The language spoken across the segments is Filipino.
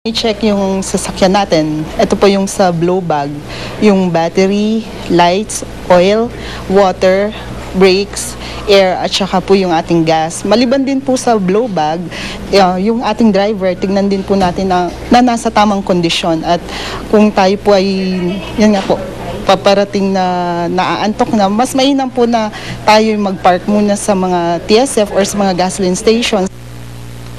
I-check yung sasakyan natin. Ito po yung sa blow bag, yung battery, lights, oil, water, brakes, air, at saka po yung ating gas. Maliban din po sa blow bag, yung ating driver, tignan din po natin na nasa tamang kondisyon. At kung tayo po ay, yan nga po, paparating na naaantok na, mas mainam po na tayo mag-park muna sa mga TSF or sa mga gasoline stations.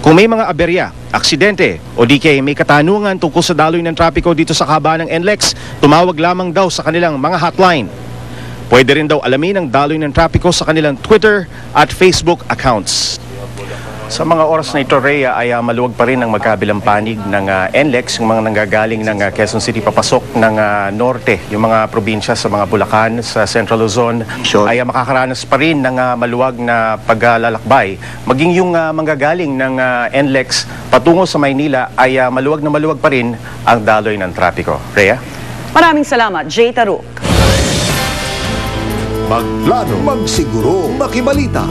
Kung may mga aberya, aksidente o di kaya may katanungan tungkol sa daloy ng trapiko dito sa kahabaan ng NLEX, tumawag lamang daw sa kanilang mga hotline. Pwede rin daw alamin ang daloy ng trapiko sa kanilang Twitter at Facebook accounts. Sa mga oras na ito, Rhea, ay maluwag pa rin ang magkabilang panig ng NLEX, yung mga nanggagaling ng Quezon City papasok ng norte, yung mga probinsya sa mga Bulacan, sa Central Luzon, ay makakaranas pa rin ng maluwag na paglalakbay. Maging yung manggagaling ng NLEX patungo sa Maynila ay maluwag na maluwag pa rin ang daloy ng trapiko. Rhea? Maraming salamat, Jay Taruk. Magplano, magsiguro, makibalita.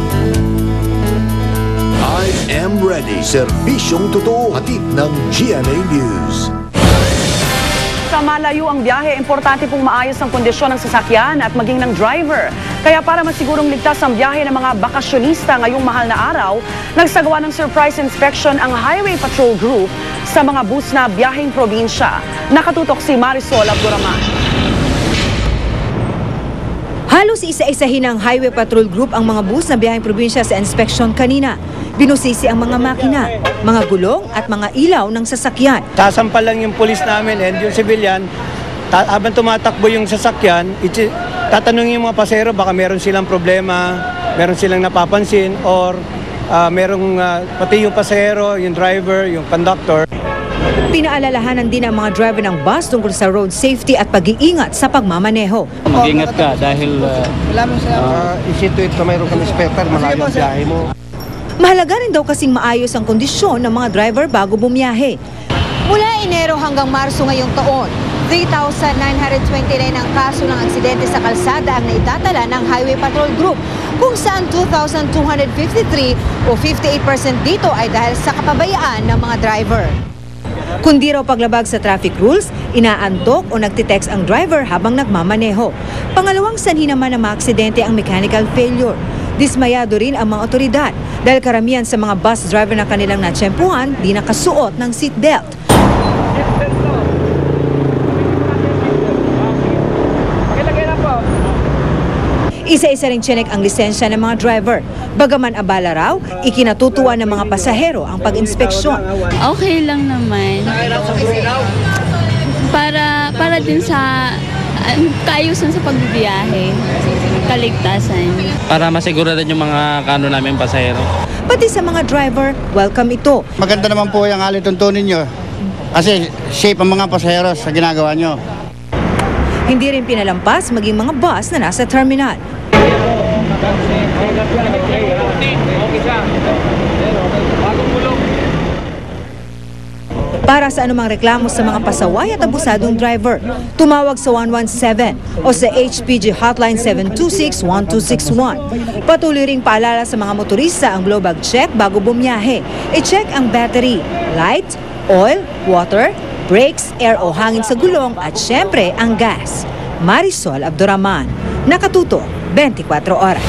I am ready. Serbisyong totoo, hatid ng GMA News. Sa malayo ang biyahe, importante pong maayos ang kondisyon ng sasakyan at maging ng driver. Kaya para masigurong ligtas ang biyahe ng mga bakasyonista ngayong mahal na araw, nagsagawa ng surprise inspection ang Highway Patrol Group sa mga bus na biyaheng probinsya. Nakatutok si Marisol Abduraman. Halos isa-isahin ng Highway Patrol Group ang mga bus na biyaheng probinsya sa inspection kanina. Binusisi ang mga makina, mga gulong at mga ilaw ng sasakyan. Sasampal lang yung pulis namin and yung civilian, habang tumatakbo yung sasakyan, tatanungin yung mga pasero, baka meron silang problema, meron silang napapansin, or pati yung pasero, yung driver, yung conductor. Pinaalalahanan din ang mga driver ng bus tungkol sa road safety at pag-iingat sa pagmamaneho. Mag-ingat ka dahil Isito ito, mayroon kang inspector, malayo ang biyahe mo. Mahalaga rin daw kasing maayos ang kondisyon ng mga driver bago bumiyahe. Mula Enero hanggang Marso ngayong taon, 3,929 ang kaso ng aksidente sa kalsada ang naitatala ng Highway Patrol Group, kung saan 2,253 o 58% dito ay dahil sa kapabayaan ng mga driver. Kundi raw paglabag sa traffic rules, inaantok o nagtitext ang driver habang nagmamaneho. Pangalawang sanhi naman ng mga aksidente ang mechanical failure. Dismayado rin ang mga otoridad dahil karamihan sa mga bus driver na kanilang natsyempuhan di nakasuot ng seatbelt. Isa-isa ring chinek ang lisensya ng mga driver. Bagaman abala raw, ikinatutuwa ng mga pasahero ang pag-inspeksyon. Okay lang naman. Para din sa kaayusan sa pagbibiyahe, kaligtasan. para masiguro din yung mga kano namin pasahero. Pati sa mga driver, welcome ito. Maganda naman po yung alituntunin nyo kasi safe ang mga pasahero sa ginagawa nyo. Hindi rin pinalampas maging mga bus na nasa terminal. Para sa anumang reklamo sa mga pasaway at abusadong driver, tumawag sa 117 o sa HPG Hotline 726-1261. Patuloy ring paalala sa mga motorista ang blow bag check bago bumiyahe. I-check ang battery, light, oil, water, brakes, air o hangin sa gulong at syempre ang gas. Marisol Abduraman, Nakatuto, 24 oras.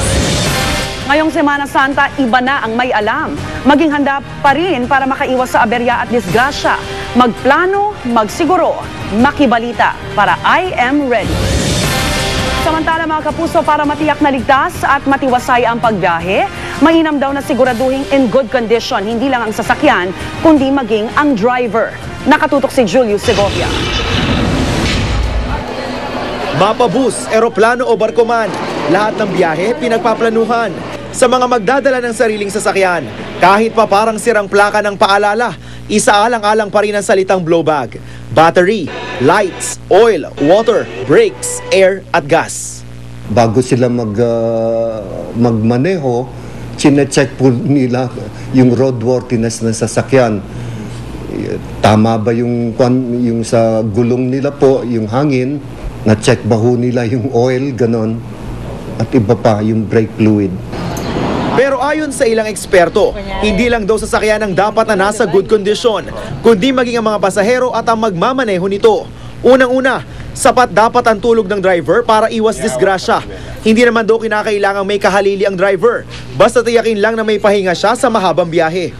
Ngayong Semana Santa, iba na ang may alam. Maging handa pa rin para makaiwas sa aberya at disgrasya. Magplano, magsiguro, makibalita para I am ready. Samantala mga kapuso, para matiyak na ligtas at matiwasay ang pagbiyahe, mainam daw na siguraduhin in good condition, hindi lang ang sasakyan, kundi maging ang driver. Nakatutok si Julius Segovia. Mapabus, eroplano o barko man, lahat ng biyahe pinagpaplanuhan. Sa mga magdadala ng sariling sasakyan, kahit pa parang sirang plaka ng paalala, isaalang-alang pa rin ang salitang blow bag, battery, lights, oil, water, brakes, air at gas. Bago sila magmaneho, chinecheck po nila yung roadworthiness ng sasakyan. Tama ba yung sa gulong nila po, yung hangin, na-check ba ho nila yung oil, ganon, at iba pa yung brake fluid. Pero ayon sa ilang eksperto, hindi lang daw sasakyan ang dapat na nasa good condition, kundi maging ang mga pasahero at ang magmamaneho nito. Unang-una, sapat dapat ang tulog ng driver para iwas disgrasya. Hindi naman daw kinakailangang may kahalili ang driver, basta tiyakin lang na may pahinga siya sa mahabang biyahe.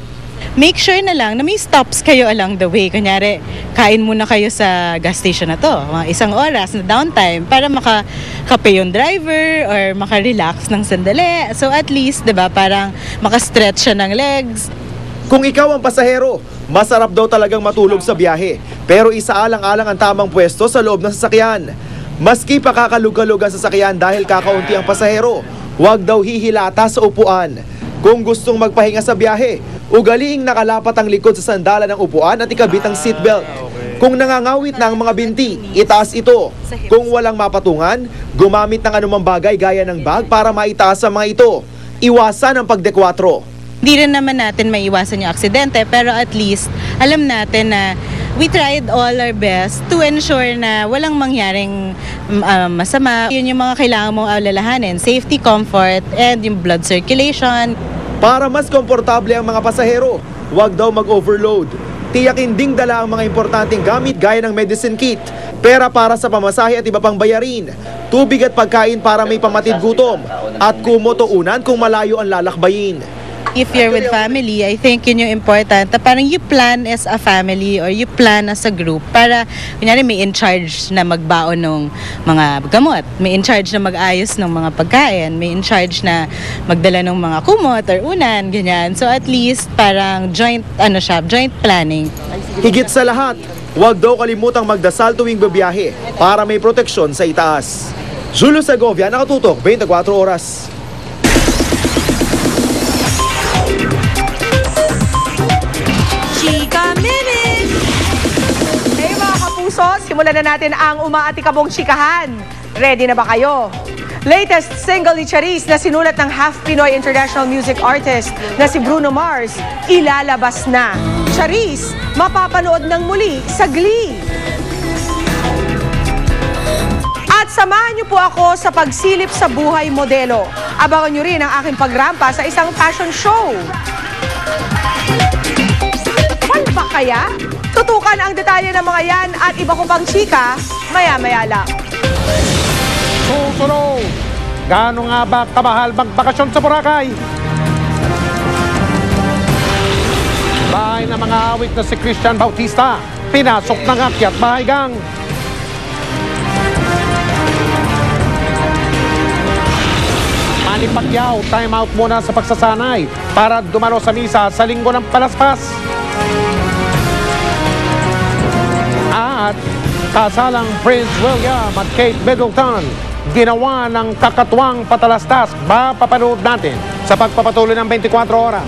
Make sure na lang na may stops kayo along the way. Kunyari, kain muna kayo sa gas station na to, mga 1 oras na downtime para makakape yung driver or makarelax ng sandali. So at least, 'di ba, parang makastretch siya ng legs. Kung ikaw ang pasahero, masarap daw talagang matulog sa biyahe, pero isaalang-alang ang tamang pwesto sa loob ng sasakyan. Maski pakakalug-kalug ang sasakyan dahil kakaunti ang pasahero, huwag daw hihilata sa upuan. Kung gustong magpahinga sa biyahe, ugaliing nakalapat ang likod sa sandalan ng upuan at ikabit ang seatbelt. Kung nangangawit na ang mga binti, itaas ito. Kung walang mapatungan, gumamit ng anumang bagay gaya ng bag para maitaas ang mga ito. Iwasan ang pagdekwatro. Hindi rin naman natin maiwasan yung aksidente, pero at least alam natin na we tried all our best to ensure na walang mangyaring masama. Yun yung mga kailangan mong alalahanin, safety, comfort, and yung blood circulation. Para mas komportable ang mga pasahero, huwag daw mag-overload. Tiyakin ding dala ang mga importanteng gamit gaya ng medicine kit, pera para sa pamasahe at iba pang bayarin, tubig at pagkain para may pamatid gutom, at kumoto-unan kung malayo ang lalakbayin. If you're with family, I think yun yung important. Parang you plan as a family or you plan as a group para, kunyari, may in charge na magbaon ng mga gamot, may in charge na mag-ayos ng mga pagkain, may in charge na magdala ng mga kumot or unan, ganyan. So at least parang joint planning. Higit sa lahat, huwag daw kalimutang magdasal tuwing babiyahe para may proteksyon sa itaas. Julio Segovia, Nakatutok, 24 Oras. Chika Minute! Hey mga kapuso, simulan na natin ang umaatikabong chikahan. Ready na ba kayo? Latest single ni Charis na sinulat ng half Pinoy international music artist na si Bruno Mars, ilalabas na. Charis, mapapanood ng muli sa Glee. At samahan niyo po ako sa pagsilip sa buhay modelo. Abangan niyo rin ang aking pagrampa sa isang fashion show. Ba kaya? Tutukan ang detalye ng mga yan at iba ko pang chika, maya-maya lang. Susunod, gaano nga ba kamahal magbakasyon sa Boracay? Bahay ng mga awit na si Christian Bautista, pinasok ng akyat bahay gang. Manny Pacquiao, time out muna sa pagsasanay para dumalo sa misa sa linggo ng palaspas. At kasalang Prince William at Kate Middleton, ginawa ng kakatuwang patalastas. Mapapanood natin sa pagpapatuloy ng 24 oras.